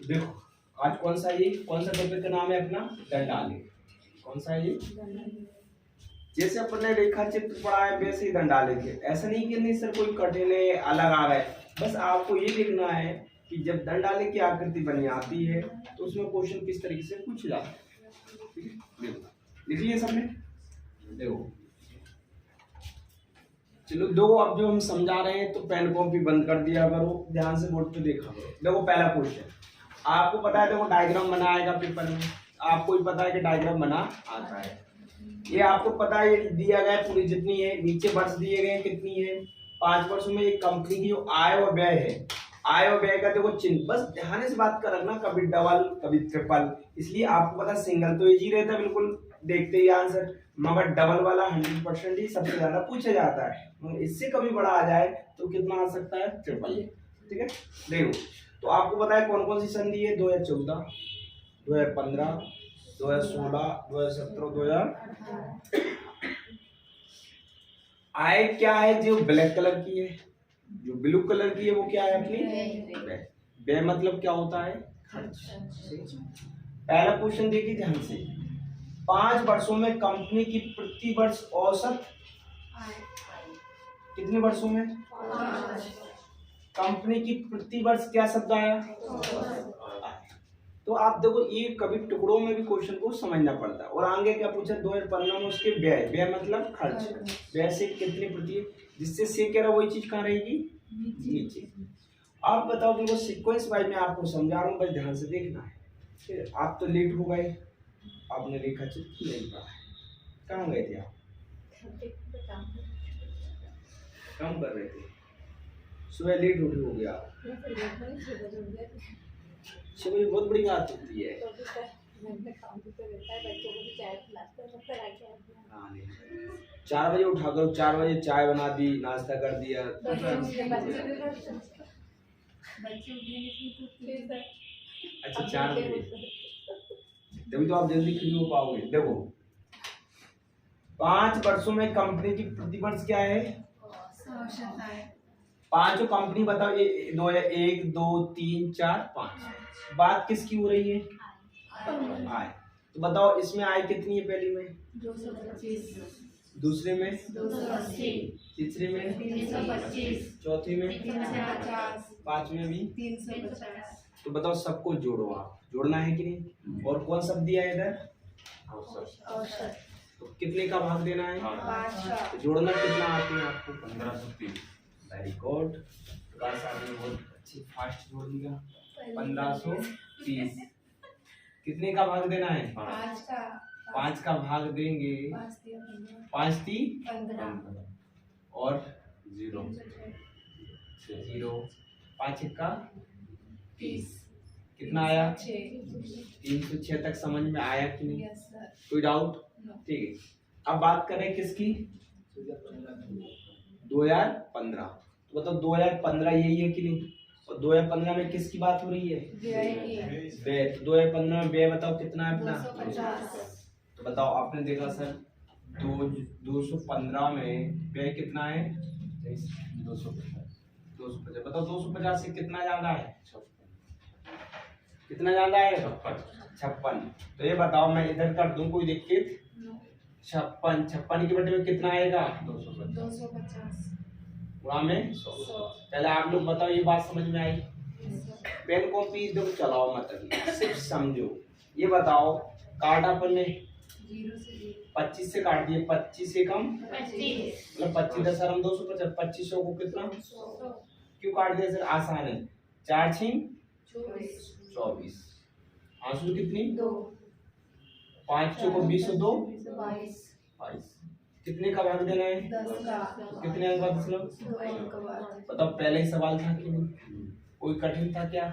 देखो आज कौन सा टॉपिक का नाम है अपना दंडालेख। कौन सा है ये? जैसे अपन ने रेखा चित्र पढ़ा है वैसे ही दंडालेख है। ऐसा नहीं कि नहीं सर कोई कठिन है अलग आ गए, बस आपको ये देखना है कि जब दंडालेख की आकृति बनी आती है तो उसमें क्वेश्चन किस तरीके से पूछे जाते हैं। ठीक है, देखो लिख लिया सबने। देखो चलो दो, अब जो हम समझा रहे हैं तो पेन कॉपी बंद कर दिया करो, ध्यान से बोर्ड पे देखा करो। देखो पहला क्वेश्चन आपको पता है, देखो डायग्राम बनाएगा पेपर में, आपको ही पता है कि डायग्राम बना आता है। ये आपको पता है, ये दिया गया है पूरी जितनी है, नीचे वर्ष दिए गए कितनी है 5 वर्षों में एक कंपनी की जो आय और व्यय है, आय और व्यय का देखो चिन्ह, बस ध्यान से बात कर रखना, कभी डबल कभी ट्रिपल, इसलिए आपको पता सिंगल तो इजी रहता है बिल्कुल देखते ही आंसर, मगर डबल वाला 100% ही सबसे ज्यादा पूछा जाता है, मगर इससे कभी बड़ा आ जाए तो कितना आ सकता है ट्रिपल। ठीक है, देखो तो आपको पता है कौन कौन सी संधि है, 2014, 2015, 2016, 2017, 2000। आय क्या है जो ब्लैक कलर की है, जो ब्लू कलर की है वो क्या है अपनी व्यय। व्यय मतलब क्या होता है, खर्च। पहला क्वेश्चन देखिए ध्यान से, 5 वर्षों में कंपनी की प्रति वर्ष औसत कितने वर्षों में, कंपनी की प्रति वर्ष क्या शब्द आया, तो आप देखो ये कभी टुकड़ों में भी क्वेश्चन को समझना पड़ता है। और आगे क्या पूछा 2015 में, उसके व्यय, व्यय मतलब खर्च, व्यय से कितनी प्रति, जिससे से कह रहा वही चीज कहाँ रहेगी नीचे। आप बताओ, देखो सीक्वेंस वाइज में आपको समझा रहा हूँ, बस ध्यान से देखना है। फिर आप तो लेट हो गए, आपने रेखा चित्र नहीं पढ़ा है, कहाँ गए थे आप, काम कर रहे थे, सुबह लेट उठे हो गया, सुबह बहुत बड़ी बात होती है। हाँ नहीं, 4 बजे उठा करो, 4 बजे चाय बना दी, नाश्ता कर दिया। अच्छा 4 बजे, तभी तो आप जल्दी फ्री हो पाओगे। देखो 5 वर्षों में कंपनी की प्रति वर्ष क्या है, पांचों कंपनी बताओ, ये 1 2 3 4 5, बात किसकी हो रही है, आय। तो बताओ इसमें आय कितनी है, पहली में 225, दूसरे में 280, तीसरे में 325, चौथी में 350, पांचवें भी 350। तो बताओ सबको जोड़ो, आप जोड़ना है कि नहीं, और कौन सब दिया है इधर, औसत, तो कितने का भाग देना है, 5 का, तो जोड़ना कितना आते हैं आपको, 1530। वेरी गुड, क्लास आपने बहुत अच्छी फास्ट जोड़ दिया, 1530। कितने का भाग देना है, 5 का, 5 का भाग देंगे, 5 ती 15 और 0 0, 5 का 30, कितना आया 306 तक समझ में आया कि नहीं, कोई डाउट, ठीक है। अब बात करें किसकी, 2015, तो बताओ 2015 यही है कि नहीं, और 2015 में किसकी बात हो रही है, व्यय। तो 2015 में व्यय बताओ कितना है अपना, 250। तो बताओ आपने देखा सर 215 में व्यय कितना है, 250। बताओ 250 से कितना ज्यादा है, कितना ज्यादा है, 56। तो ये बताओ मैं इधर कर दूं कोई दिक्कत, 56 के बटे में कितना आएगा, 250 गुणा में 100। पहले आप लोग बताओ ये बात समझ में आई, पेन कॉपी इधर चलाओ मत, सिर्फ समझो। ये बताओ काटा अपन ने 25 से काट दिए, 25 से कम 25, मतलब 25 10 हम 250, 2500 को कितना 100, क्यों काट दिया सर, आसान है, 4 6 24, आंसू कितनी 2, 5 को 20 से 2 22, कितने का भाग देना है, 10 का, तो कितने अंक बाद दशमलव, 2 अंक बाद। बताओ पहले ही सवाल था कि कोई कठिन था क्या,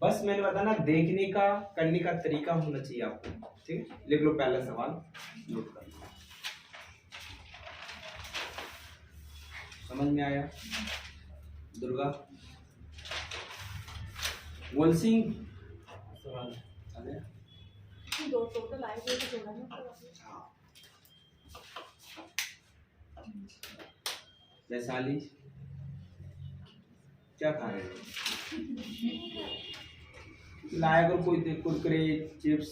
बस मैंने बताना देखने का करने का तरीका होना चाहिए आपको। ठीक है, लिख लो पहला सवाल, नोट कर लो, समझ में आया। दुर्गा गोल सिंह सवाल दो टोटल आए थे तो जोड़ा ना, वैशाली क्या खा रहे हो, लाया करो, कोई कुरकुरे चिप्स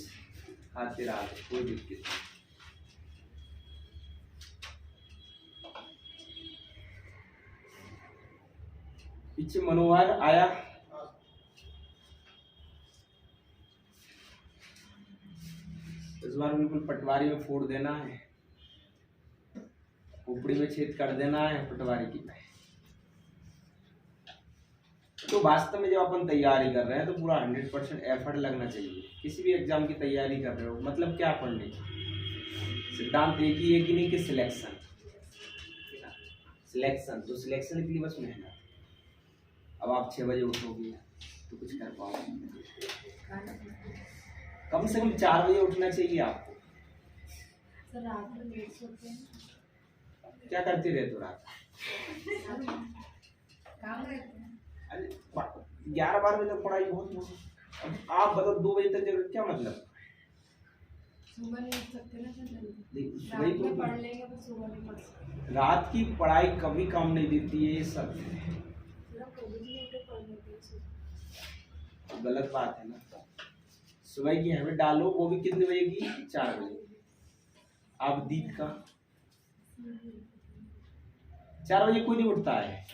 खाते रहा, कोई दिक्कत नहीं। पीछे मनोहर आया, इस बार बिल्कुल पटवारी में फोड़ देना है, खोपड़ी में छेद कर देना है पटवारी की। तो वास्तव में जब अपन तैयारी कर रहे हैं तो पूरा 100% एफर्ट लगना चाहिए। किसी भी एग्जाम की तैयारी कर रहे हो मतलब क्या पढ़ने की, सिद्धांत एक ही है कि नहीं कि सिलेक्शन, तो सिलेक्शन के लिए बस मेहनत। अब आप 6 बजे उठोगे तो कुछ कर पाओगे, कम से कम 4 बजे उठना चाहिए आपको। सर रात में लेट सोते हैं, क्या करते रहते हो रात? काम रहते हैं। अरे 11-12 बजे तक पढ़ाई बहुत होगी, अब आप बताओ 2 बजे तक जरूर क्या मतलब? सुबह नहीं उठ सकते ना सर जल्दी, सुबह रात तो में पढ़ लेंगे पर सुबह नहीं पढ़ सकते। रात की पढ़ाई कभी काम नहीं देती है, ये सब गलत बात है ना। सुबह की हैबिट डालो, वो भी कितने बजे की? 4 बजे। आप दीद का 4 बजे कोई नहीं उठता है।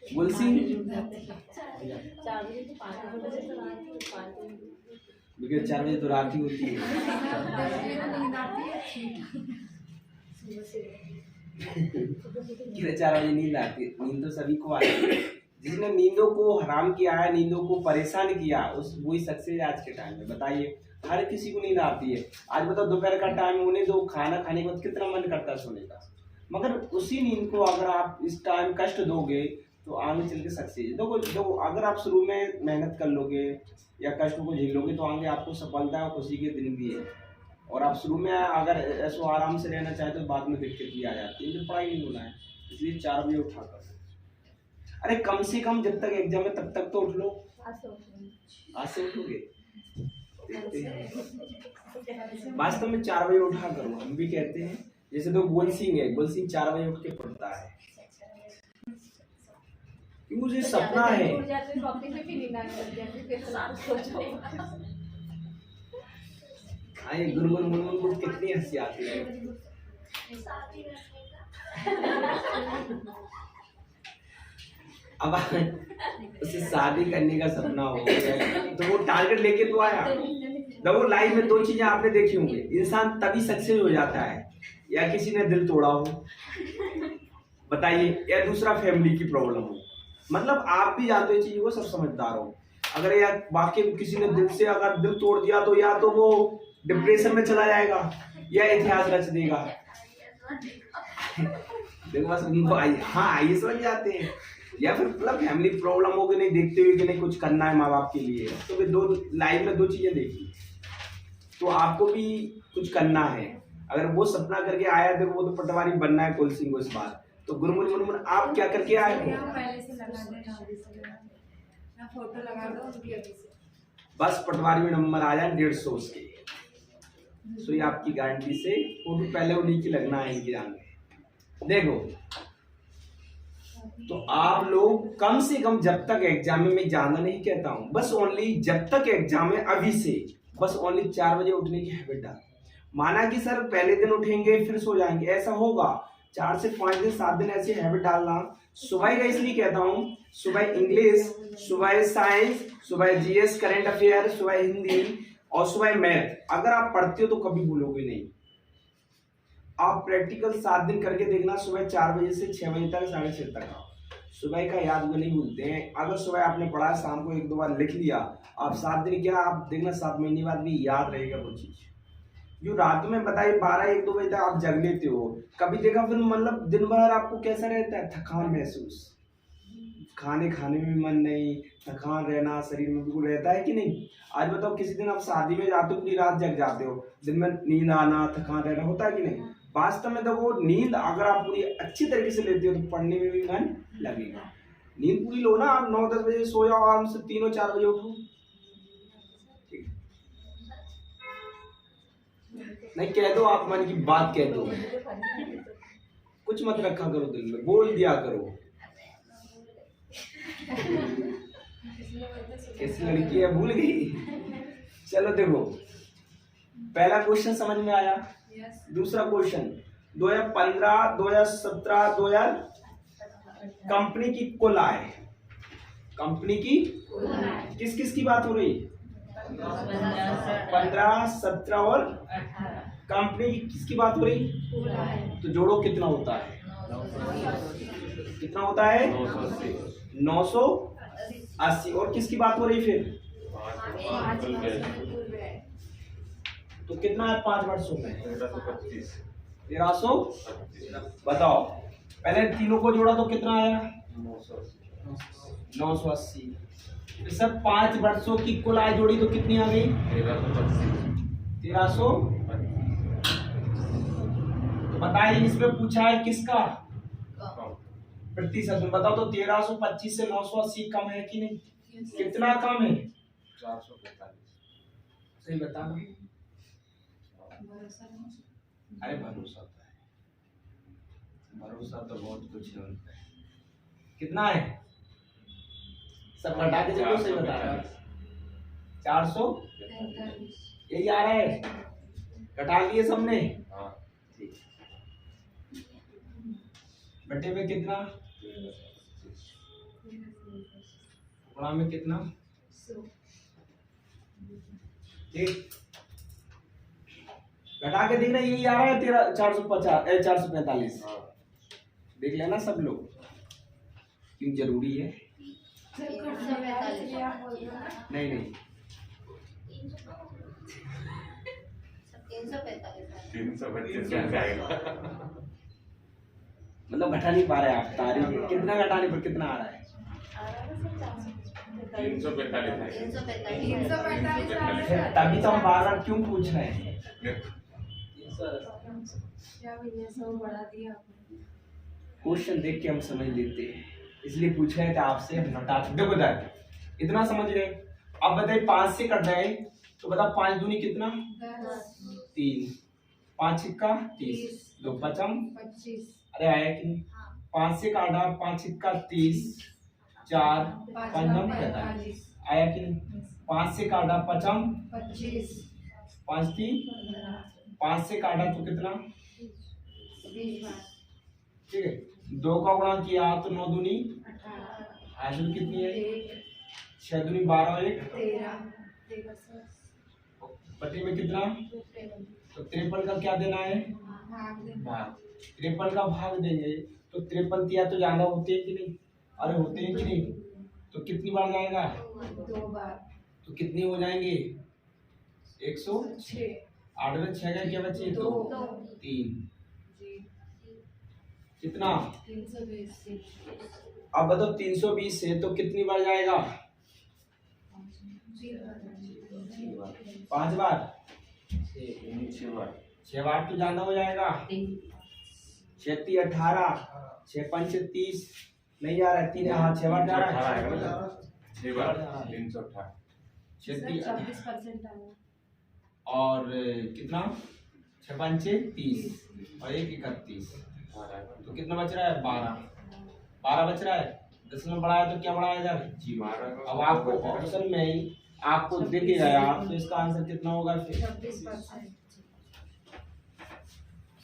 गुलसिंह 4 बजे तो 5 बजे से रात में 5 बजे, क्योंकि 4 बजे तो रात ही होती है। नींद आती है सुबह से। 4 बजे नींद आती है, नींद तो सभी को आती है। जिसने नींदों को हराम किया है, नींदों को परेशान किया, उस वही सक्सेस आज के टाइम में। बताइए, हर किसी को नींद आती है। आज बताओ दोपहर का टाइम होने दो, खाना खाने के बाद कितना मन करता है सोने का, मगर उसी नींद को अगर आप इस टाइम कष्ट दोगे तो आगे चल के सक्सेस। देखो अगर आप शुरू में मेहनत कर लोगे या कष्ट को झेल लोगे तो आगे आपको सफलता और खुशी के दिन भी है। और आप शुरू में अगर ऐसो आराम से रहना चाहते तो बाद में दिक्कत भी आ जाती है। तो पढ़ाई नहीं होना है, इसलिए 4 बजे उठा कर, अरे कम से कम जब तक एग्जाम है तब तक तो उठ लो। आज से उठोगे? वास्तव में 4 बजे उठा करो, हम भी कहते हैं। जैसे तो गुलसिंह है, गुलसिंह 4 बजे उठ के पढ़ता है, कि मुझे सपना है। गुनगुन मुनमुन को कितनी हंसी आती है। अब उसे शादी करने का सपना हो गया तो वो टारगेट लेके तो आया। देखो लाइफ में 2 चीजें आपने देखी होंगी, इंसान तभी सक्सेस हो जाता है या किसी ने दिल तोड़ा हो, बताइए, या दूसरा फैमिली की प्रॉब्लम हो। मतलब आप भी जानते हो चीजों को, सब समझदार हो। अगर यार वाकई किसी ने दिल से अगर दिल तोड़ दिया तो या तो वो डिप्रेशन में चला जाएगा या इतिहास रच देगा। देखो बस उनको हाँ ये समझ जाते हैं। या फिर मतलब फैमिली प्रॉब्लम हो कि नहीं, देखते हुए कि नहीं कुछ करना है माँ बाप के लिए, तो फिर लाइफ में 2 चीजें देखी, तो आपको भी कुछ करना है। अगर वो सपना करके आया देखो, वो तो पटवारी बनना है कुलसिंह को इस बार, तो गुरमुन मुनमुन आप क्या करके आए हो? पहले से लगा देना, फोटो लगा दो उनकी अभी से, बस पटवारी में नंबर आ जाए 150 उसके, तो ये आपकी गारंटी से फोटो पहले उन्हीं की लगना है इनकी जान में। देखो तो आप लोग कम से कम जब तक एग्जाम में, मैं ज्यादा नहीं कहता हूं, बस ओनली जब तक एग्जाम है अभी से बस ओनली 4 बजे उठने की हैबिट डाल। माना कि सर पहले दिन उठेंगे फिर सो जाएंगे, ऐसा होगा 4 से 5 दिन 7 दिन ऐसी हैबिट डालना। सुबह का इसलिए कहता हूँ, सुबह इंग्लिश, सुबह साइंस, सुबह जीएस करंट अफेयर, सुबह हिंदी और सुबह मैथ। अगर आप पढ़ते हो तो कभी भूलोगे नहीं। आप प्रैक्टिकल 7 दिन करके देखना, सुबह 4 बजे से 6 बजे तक, 6:30 तक आओ। सुबह का याद वो नहीं भूलते हैं। अगर सुबह आपने पढ़ा, शाम को 1-2 बार लिख लिया, आप 7 दिन क्या, आप देखना 7 महीने बाद भी याद रहेगा वो चीज। जो रात में बताइए 12-1-2 बजे तक आप जग लेते हो, कभी देखा फिर मतलब दिन भर आपको कैसा रहता है? थकान महसूस, खाने में मन नहीं, थकान रहना शरीर में बिल्कुल रहता है कि नहीं? आज बताओ किसी दिन आप शादी में जाते हो, पूरी रात जग जाते हो, दिन में नींद आना, थकान रहना होता है कि नहीं? वास्तव में तो वो नींद अगर आप पूरी अच्छी तरीके से लेते हो तो पढ़ने में भी मन लगेगा। नींद पूरी लो ना, आप 9-10 बजे सो जाओ आराम से, 3-4 बजे उठो। नहीं कह दो, आप मन की बात कह दो, कुछ मत रखा करो दिल में, बोल दिया करो। कैसी लड़की है, भूल गई। चलो देखो, पहला क्वेश्चन समझ में आया। दूसरा क्वेश्चन 2015, 2017, 2000 कंपनी की कुल आय, कंपनी की किस किस की बात हो रही? 15, 17 और कंपनी की किसकी बात हो रही? तो जोड़ो कितना होता है? कितना होता है? 980। और किसकी बात हो रही फिर? तो कितना है 5 वर्षों में? 1325। बताओ, पहले तीनों को जोड़ा तो कितना आया? 980। सब 5 वर्षों की कुल आय जोड़ी तो कितनी आ गई? 1300। तो बताइए, इसमें पूछा है किसका प्रतिशत में, बताओ तो 1325 से 980 कम है कि नहीं? कितना कम है? 445। सही बताना। अरे भरोसा तो है, भरोसा तो बहुत कुछ है उन पे। कितना है? सब घटा के देखो, सही बता रहा है। 400 यही आ रहा है, घटा लिए सबने। बटे में कितना? गुणा में कितना? ठीक, घटा के देखना, यही आ रहा है 445। देख लेना सब लोग, क्यों जरूरी है। नहीं नहीं, 345 मतलब घटा नहीं पा रहे आप, तारीख कितना घटाने पर कितना आ रहा है? 345। तभी तो हम बार बार क्यों पूछ रहे हैं। क्वेश्चन देख के हम समझ लेते हैं, इसलिए पूछ रहे थे आपसे। देखो इतना समझ रहे। अब बताइए 5 से कट जाए तो बताओ 5 दूनी कितना? 3, 5 छिक्का 30, 2 पचम 25। अरे आया कि नहीं? 5 से काटा, 5 छिक्का 30, 4 पंचम 45। आया कि नहीं? 5 से काटा पचम 25, 5 3, 5 से काटा तो कितना? 20। ठीक है, 2 का गुणा किया तो 9 दूनी 18 कितनी है? 6 दूनी 12 और 1 13। बटे में कितना? तो 53 का क्या देना है? भाग। 53 का भाग देंगे तो 53 दिया तो ज्यादा होते हैं कि नहीं? अरे होते हैं कि नहीं? तो कितनी बार जाएगा? 2 बार। तो कितनी हो जाएंगे? 106। 8 में 6 का क्या बचे? 2 3 कितना? 320। अब बताओ 320 से तो कितनी बार जाएगा? 5 बार। 6 बार तो ज्यादा हो जाएगा। 6 3 18, 6 5 30 नहीं जा रहा है। 3 हाँ 6 बार जा रहा है। 6 बार 318। 24% आया। और कितना? 6 5 30 और 1 31। तो कितना बच रहा है? 12 बच रहा है। 10 में बढ़ाया तो क्या बढ़ाया जाए? जी महाराज। अब आपको ऑप्शन में ही आपको दिखेगा यार, तो इसका आंसर कितना होगा फिर? 26%।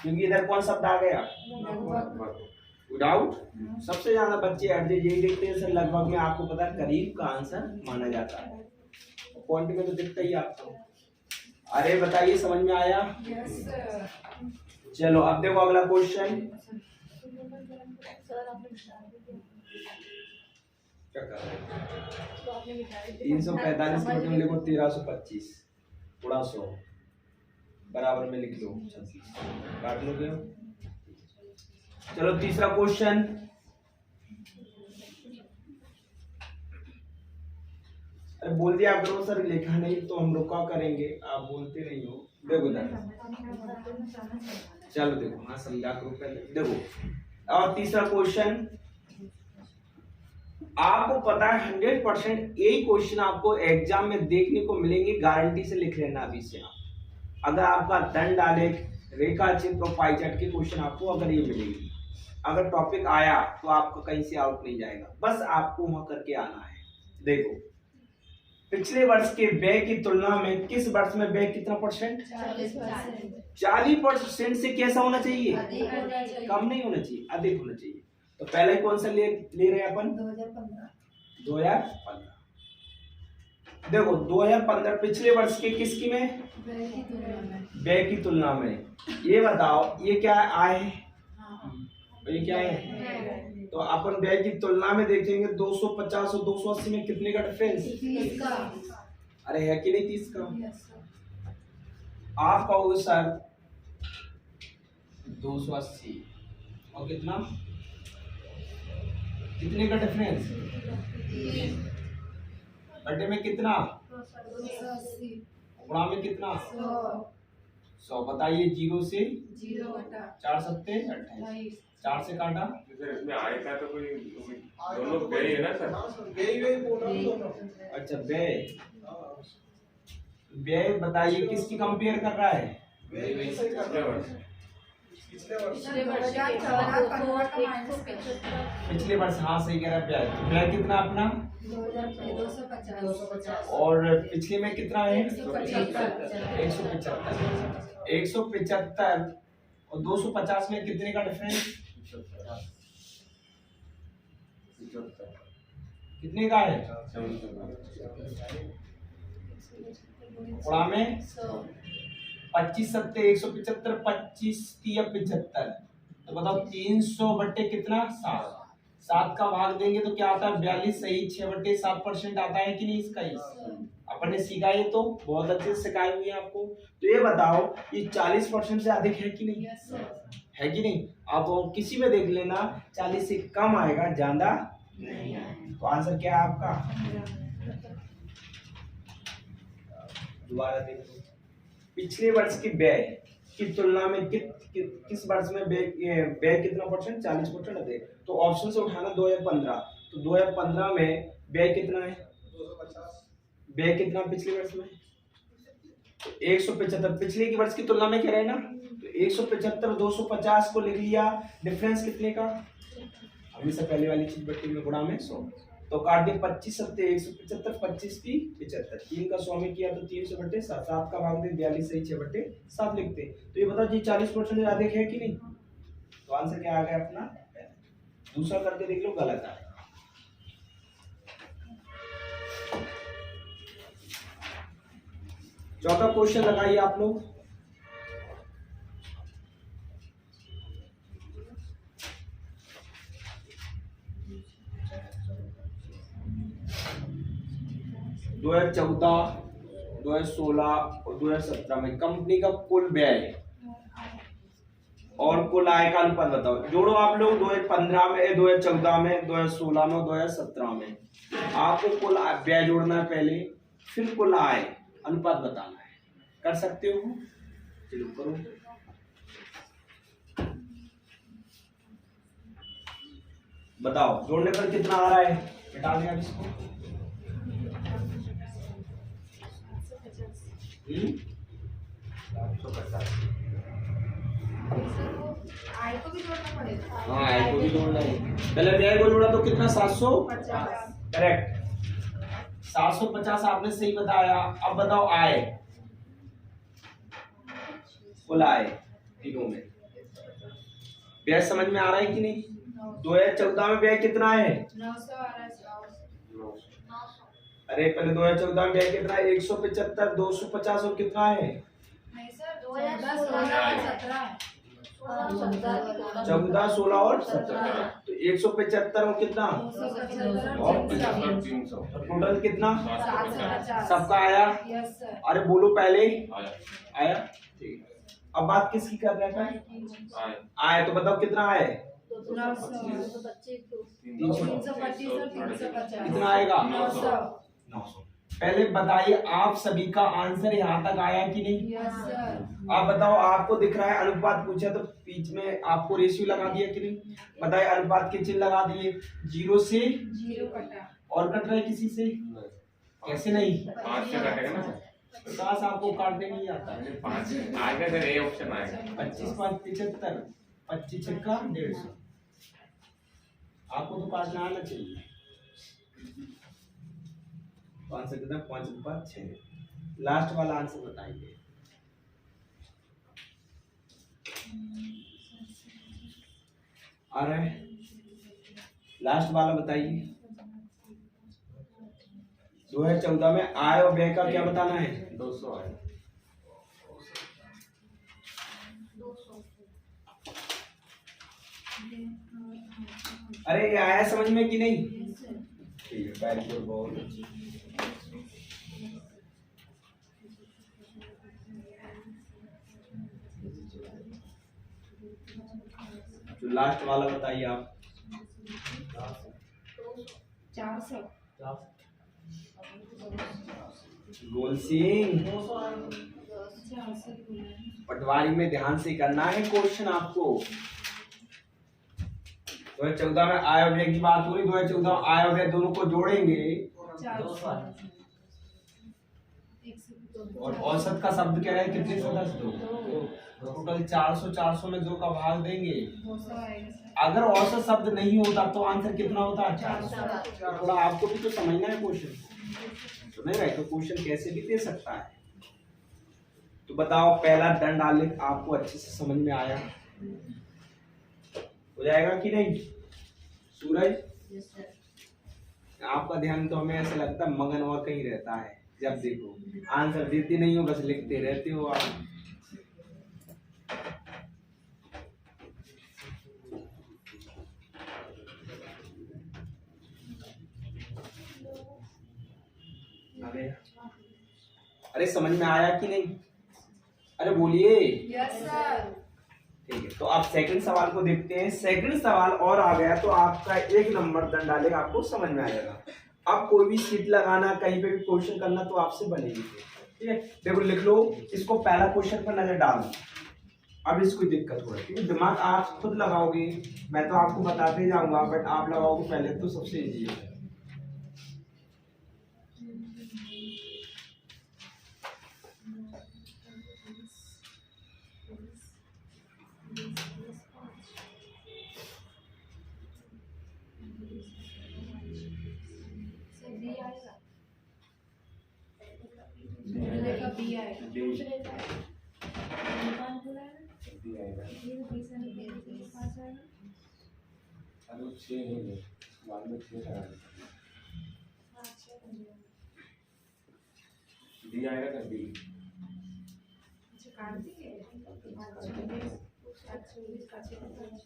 क्योंकि इधर कौन शब्द आ गया? विदाउट। सबसे ज्यादा बच्चे एवरेज यही देखते हैं सर, लगभग में आपको पता है करीब का आंसर माना जाता है। पॉइंट में तो दिखता ही आपको। अरे बताइए, समझ में आया? चलो अब देखो अगला क्वेश्चन। क्या कर रहे हैं? 345 के बटे में लिखो 1325 गुणा 100 बराबर में लिख लो 36। काट लोगे? चलो तीसरा क्वेश्चन। अरे बोल दिया करो सर, लिखा नहीं तो हम रुका करेंगे, आप बोलते नहीं हो। देखो चलो देखो, हाँ समझा करो पहले। देखो और तीसरा क्वेश्चन, आपको पता है 100% यही क्वेश्चन आपको एग्जाम में देखने को मिलेंगे, गारंटी से लिख लेना अभी से आप। अगर आपका दंड आलेख, रेखा चित्र और पाई चार्ट के क्वेश्चन आपको अगर ये मिलेंगे, अगर टॉपिक आया तो आपका कहीं से आउट नहीं जाएगा, बस आपको वहां करके आना है। देखो पिछले वर्ष के व्यय की तुलना में किस वर्ष में व्यय कितना परसेंट? 40%। 40% से कैसा होना चाहिए? अधिक होना चाहिए। कम नहीं होना चाहिए, अधिक होना चाहिए। तो पहले कौन सा ले रहे हैं अपन? 2015। देखो 2015 पिछले वर्ष के किसकी में? व्यय की तुलना में। ये बताओ ये क्या आय है? ये क्या है? तो अपन व्यय की तुलना में देखेंगे 250 और 280 में कितने का डिफरेंस? 30 का। अरे है कि नहीं 30 का? आप कहोगे सर 280 और कितना, कितने का डिफरेंस? बटे में कितना, 280। गुणा में कितना? 100। बताइए 0 से 0 घटा 4 सत्ते 28, 4 से काटा। सर इसमें आय का तो कोई दोनों व्यय है ना सर? अच्छा व्यय, व्यय बताइए किसकी कंपेयर कर रहा है? पिछले वर्ष। पिछले वर्ष 2014 का माइनस पिछले वर्ष, हाँ सही कह रहा है। व्यय व्यय कितना अपना? 250। और पिछले में कितना है? 175। 175 और 250 में कितने का डिफरेंस? कितने का है? गुणा में 25 सत्ते 175, 25 तिया 75। तो बताओ 300 बट्टे कितना? 7। 7 का भाग देंगे तो क्या आता है? 42 सही 6/7% आता है कि नहीं इसका? ही अपन ने सीखा, ये तो बहुत अच्छे से सिखाई हुई है आपको। तो ये बताओ ये 40% से अधिक है कि नहीं? है कि नहीं? आप किसी में देख लेना 40 से कम आएगा, ज्यादा नहीं आएगा। तो आंसर क्या है आपका? दोबारा देखो, पिछले वर्ष के व्यय की तुलना में किस वर्ष में व्यय कितना परसेंट? 40% अधिक। तो ऑप्शन से उठाना 2015। तो 2015 में व्यय कितना है? व्यय कितना पिछले वर्ष में? 175। पिछले के वर्ष की तुलना में क्या रहे ना? तो 175 250 को लिख लिया, डिफरेंस कितने का? हमेशा पहले वाली चीज बट्टी में गुणा में 100। तो काट दिए 25 सत्ते 175, 25 की 75, 3 का 100 में किया तो 300/7। 7 का भाग दे 42 सही 6/7 लिखते। तो ये बताओ जी 40% अधिक है कि नहीं? तो आंसर क्या आ गया अपना? दूसरा करके देख लो, गलत आएगा। चौथा क्वेश्चन लगाइए आप लोग। दो 2014, 2016 और 2017 में कंपनी का कुल व्यय और कुल आय का अनुपात बताओ। जोड़ो आप लोग 2015 में, 2014 में, 2016 में और 2017 में। आपको कुल व्यय जोड़ना है पहले, फिर कुल आय, अनुपात बताना है। कर सकते हो? चलो करो। बताओ जोड़ने पर कितना आ रहा है? हटा दें अब इसको। आय को भी जोड़ना पड़ेगा। हाँ आय को भी जोड़ना है। पहले व्यय को जोड़ा तो कितना? 750। करेक्ट, 750 आपने सही बताया। अब बताओ आय, कुल आय तीनों में। व्यय समझ में आ रहा है कि नहीं? 2014 में व्यय कितना है? 900 आ रहा है। अरे पहले 2014 में व्यय कितना है? 175, 250 और कितना है? नहीं सर 14 16 और 17 14 16 और 17। तो 175 और कितना? 275 और 300। टोटल कितना? 750। सबका आया? Yes sir. अरे बोलो पहले आया। आया। ठीक है, अब बात किसकी कर रहे हैं? आय। आया तो बताओ कितना आए? 325 और 350। कितना आएगा? 900। 900। पहले बताइए आप सभी का आंसर यहाँ तक आया कि नहीं? Yes sir. आप बताओ, आपको दिख रहा है अनुपात पूछा तो बीच में आपको रेशियो लगा दिया कि नहीं? बताइए अनुपात के चिन्ह लगा दिए। 0 से 0 कटा। और कट रहा है किसी से? कैसे नहीं? 5 से कटेगा ना? 50 आपको काटने नहीं आता है। 5 आएगा सर, ये ऑप्शन आएगा। 25 5 75, 25 छक्का 150। आपको तो काटना आना चाहिए। तो आंसर कितना 5/6। लास्ट वाला आंसर बताइए। आ रहा है लास्ट वाला बताइए। 2014 में आय और व्यय का क्या बताना है? 200 आए। अरे ये आया समझ में कि नहीं? ठीक है, वेरी गुड, बहुत अच्छी। तो लास्ट वाला बताइए आप। 400। गोल सिंह, पटवारी में ध्यान से करना है क्वेश्चन आपको। 2014 में आय और व्यय की बात हो रही। 2014 में आय और व्यय दोनों को जोड़ेंगे और औसत का शब्द क्या है? कितने सदस्य? 2। टोटल 400, 400 में 2 का भाग देंगे। 200 आएगा सर। अगर औसत शब्द नहीं होता तो आंसर कितना होता? 400। थोड़ा आपको भी तो समझना है क्वेश्चन। समझ रहे? तो क्वेश्चन कैसे भी दे सकता है। तो बताओ, पहला दंड आलेख आपको अच्छे से समझ में आया? हो जाएगा कि नहीं? सूरज, आपका ध्यान तो हमें ऐसा लगता है मगन और कहीं रहता है। जब देखो आंसर देते नहीं हो, बस लिखते रहते हो आप। अरे समझ में आया कि नहीं? अरे बोलिए। Yes sir. ठीक है, तो आप सेकंड सवाल को देखते हैं। सेकंड सवाल और आ गया तो आपका 1 नंबर दंड डालेगा, आपको समझ में आ जाएगा। अब कोई भी सीट लगाना, कहीं पे भी क्वेश्चन करना तो आपसे बनेगी। ठीक है, देखो लिख लो इसको, पहला क्वेश्चन पर नजर डालो। अब इसको दिक्कत हो रही है क्योंकि दिमाग आप खुद लगाओगे, मैं तो आपको बताते जाऊंगा, बट आप लगाओगे पहले तो सबसे इजी है। बी आएगा। अरे 6 नहीं, बाद में 6 लगा डी आएगा ना। डी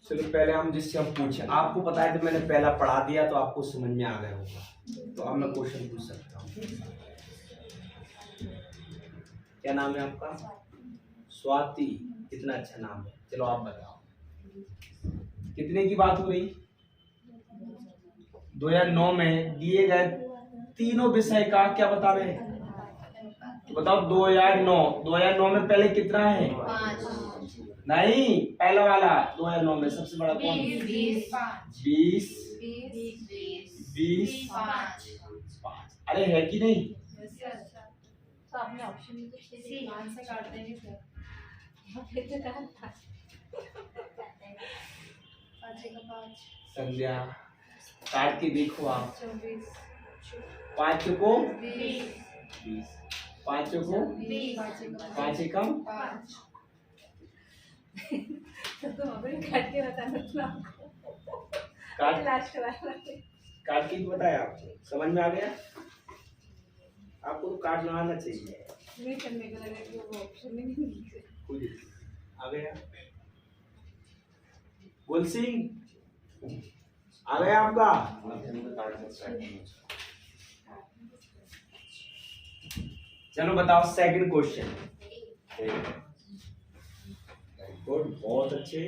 चलो पहले हम जिससे हम पूछे, आपको पता है तो मैंने पहला पढ़ा दिया तो आपको समझ में आ गया होगा। तो अब मैं क्वेश्चन पूछ सकता हूँ। क्या नाम है आपका? स्वाति। कितना अच्छा नाम है। चलो आप बताओ कितने की बात हो रही? 2009 में दिए गए तीनों विषय का क्या बता रहे हैं? तो बताओ 2009 में पहले कितना है? 5। नहीं, पहला वाला 2009 में सबसे बड़ा कौन? 20 20 5। अरे है कि नहीं? तो आपने ऑप्शन में सी आंसर काट देंगे सर। 5 संध्या काट के देखो आप। 24 5 को 20 5 को 5 एकम 5। तो अभी काट के बताना था काट लास्ट वाला। काट के बताया आपको, समझ में आ गया? आपको तो काट लगाना चाहिए। नहीं करने को लगा कि वो ऑप्शन ही नहीं है। खुद आ गया। गुल सिंह आ गया आपका? चलो बताओ सेकंड क्वेश्चन। गुड, बहुत अच्छे।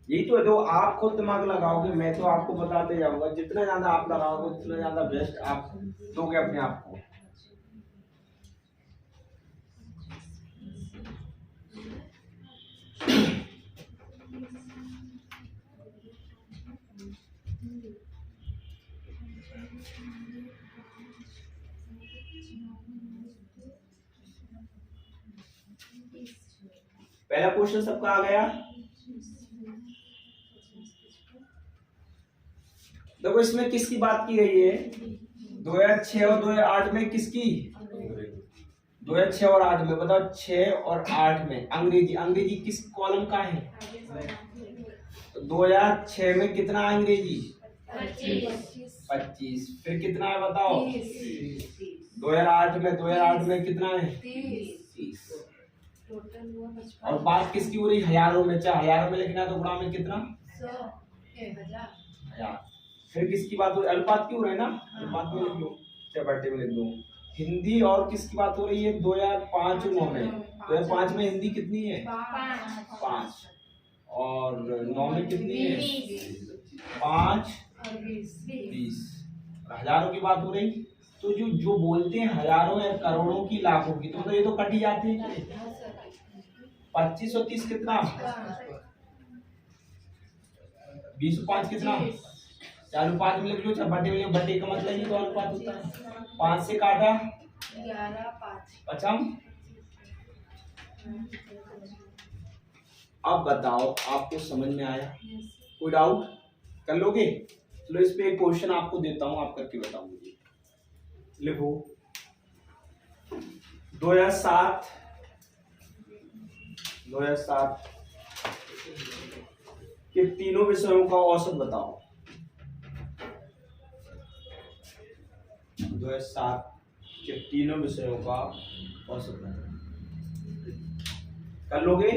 यही तो है, जो आप खुद दिमाग लगाओगे, मैं तो आपको बताते जाऊंगा। जितना ज्यादा आप लगाओगे उतना ज्यादा बेस्ट आप दोगे अपने आप को। पहला क्वेश्चन सबका आ गया? देखो इसमें किसकी बात की गई है? 2006 और 2008 में किसकी? 2006 और 8 में। बताओ 6 और 8 में अंग्रेजी, अंग्रेजी किस कॉलम का है? तो 2006 में कितना अंग्रेजी? 25। फिर कितना है बताओ? 2008 में कितना है? 30। टोटल हुआ 55। और बात किसकी हो रही? हजारों में। चाहे हजारों में लिखना तो गुणा में कितना? 100 1000। हजार। फिर किसकी बात हो रही? अनुपात की हो रही है ना, अनुपात में लिख लो, चाहे बट्टे में लिख दो। हिंदी और किसकी बात हो रही है? 2005 और 9 में। 2005 में हिंदी कितनी है? 5। और 9 में कितनी है? 5 और 20। और हजारों की बात हो रही। तो जो जो बोलते हैं हजारों या करोड़ों की, लाखों की, तो ये तो कट ही जाती है। 25 और 30 कितना? 20 और 5 कितना? 4 और 5 में लिख लो, चाहे बट्टे में लिखो, बट्टे का मतलब ही तो अनुपात होता है। 5 से काटा 11 5। पचम। अब बताओ आपको समझ में आया? कोई डाउट? कर लोगे? चलो इस पे एक क्वेश्चन आपको देता हूं, आप करके बताओ मुझे। लिखो 2007 के तीनों विषयों का औसत बताओ। 2007 के तीनों विषयों का औसत बताओ। कर लोगे?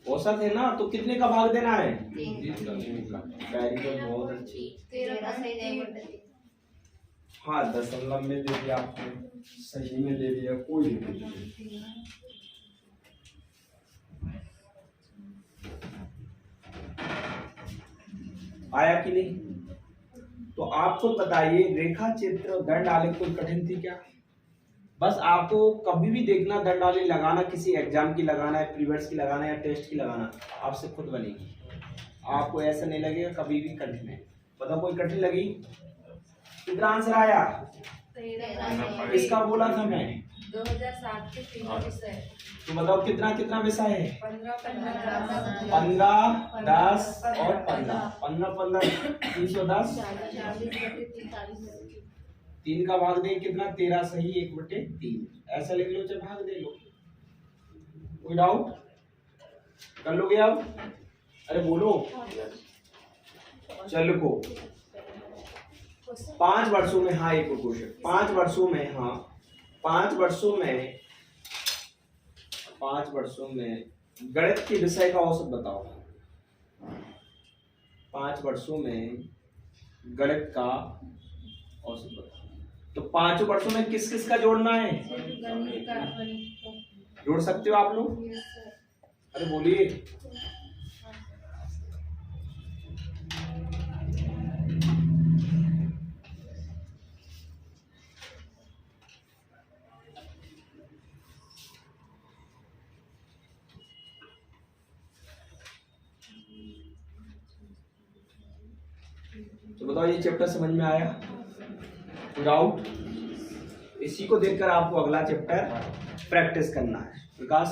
औसत है ना, तो कितने का भाग देना है? 3 का। वेरी गुड, बहुत अच्छी। 13 हाँ, दशमलव में दे दिया आपने, सही में दे दिया, कोई नहीं। आया कि नहीं? तो आपको बताइए, रेखा चित्र दंड आलेख कोई कठिन थी क्या? बस आपको कभी भी देखना, दंड आलेख लगाना, किसी एग्जाम की लगाना है, प्रीवियस की लगाना है या टेस्ट की लगाना, आपसे खुद बनेगी। आपको ऐसा नहीं लगेगा कभी भी कठिन है। बताओ कोई कठिन लगी? कितना आंसर आया? 13 इसका बोला था मैं। 2007 के 3 विषय। तो बताओ कितना कितना विषय है? 15 15 10 और 15 15 310। 3 का भाग दे कितना? 13 सही, 1/3। ऐसा लिख लो, चाहे भाग दे लो। कोई डाउट? कर लोगे अब? अरे बोलो। चल को 5 वर्षों में, हाँ एक क्वेश्चन, 5 वर्षों में, हाँ 5 वर्षों में गणित के विषय का औसत बताओ। 5 वर्षों में गणित का औसत बताओ। तो 5 वर्षों में किस किस का जोड़ना है? जोड़ सकते हो आप लोग? अरे बोलिए। तो बताओ ये चैप्टर समझ में आया? डाउट? इसी को देखकर आपको अगला चैप्टर प्रैक्टिस करना है। विकास